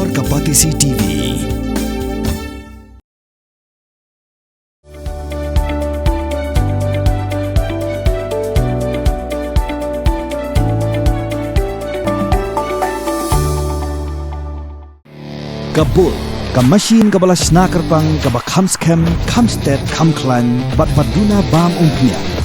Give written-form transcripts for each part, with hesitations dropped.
Explore Kapatisi TV. Kabul, Kamashin kabala Shna kerpang kabak Kamskem, Kamsted, Kamklan, bat Baduna bam umpnya.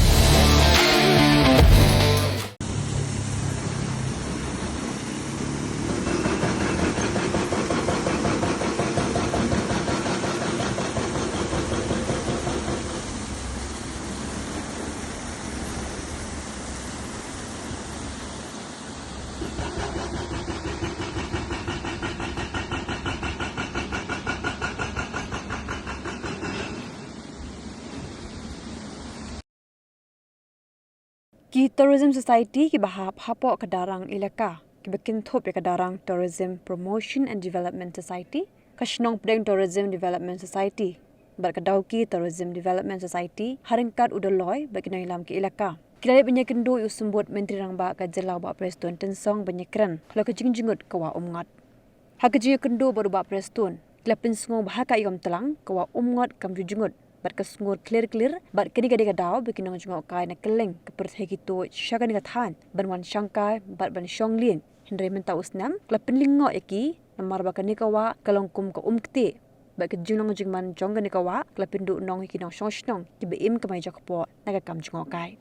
Ki Tourism Society ki bahap hapo kadarang ilaka ki bekin thop ya kadarang Tourism Promotion and Development Society kashnong pedeng Tourism Development Society berkadau ki Tourism Development Society haringkat udaloy bekin ilam ki ilaka kilale penyekendo usumbut menteri rangba ka jelau ba preston tensong penyekran kalau ke Jngut kawa Umngot hakaji kendo baru ba preston klapin sungo bahaka iom telang kawa Umngot kam Jngut bat kesungur clear bat kini gadi gadau bikin nong jengok kai na keleng keperthai gitu syagan gathan banwan syangkai bat ban shonglin hindre menta usnam klapin lingo eki namar bakani kawa kalongkum ka umkte bat ke junong jingman jonggan kawa klapin du nong ki nong shoshnong ki beim kamai jakpo naga kam jengok kai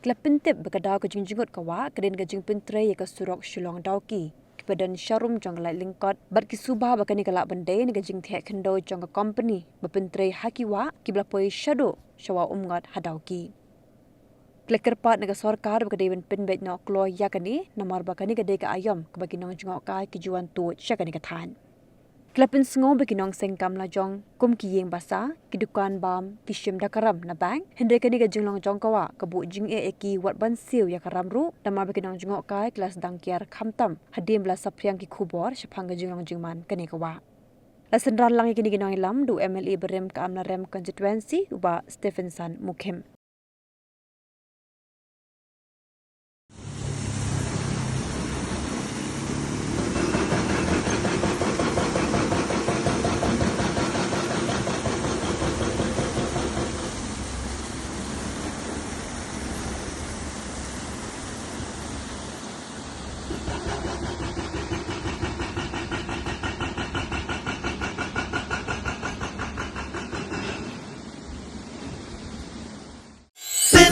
klapin tip bakadau ke Jngut kawa keden ke jingpin tre ka Surok shilong dauki Badan Sharum jong lai lingkot bat ki Suba bakani kalak bandai ni Jingtheh Khyndew jong Kompeni bapentrai hakiwa ki blapoi shado shawa Umngot hadauki klekerpat naga sarkar bakadai ben pinbet no klo yakani namar bakani kadai ka ayam kabagi nong jongok kai ki juan tu syakani kathan klapin sngo baki nong sengkam la jong kum ki yeng basa ki dukan bam ki shim dakaram na bank hendre kani ga jinglong jong kawa kabu jing eki wat ban siu ya karam ru namar baki nong jongok kai kelas dangkiar khamtam hadim la sapryang ki khubor shapang ga jinglong jingman kani kawa la sendran lang kini ginong ilam du MLA berem ka amna rem constituency uba Stephenson Mukhem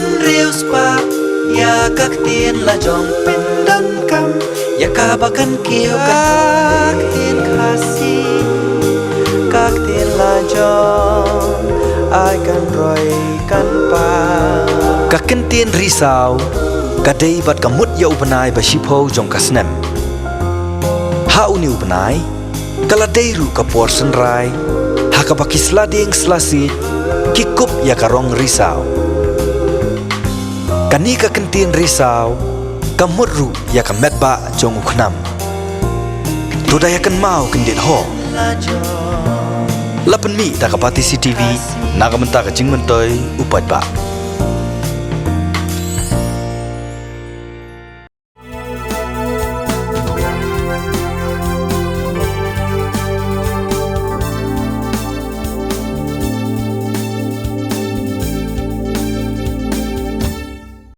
Real spark ya kak tin la jong pin dan kam ya kabakan kiu kak tin khasi kak tin la jong ai kan roi kan pa kak tin risau kadai bat kamut ya upanai ba shipo jong kasnem ha uni upanai kala deiru ka portion rai ha ka bakislading slasi kikup ya karong risau Kani ka kentin risau kamurru ya ka metba jong ukhnam tudaya kan mau kendit ho lapan mi ta ka Kapatisi TV naga menta ka jingmentoi upat ba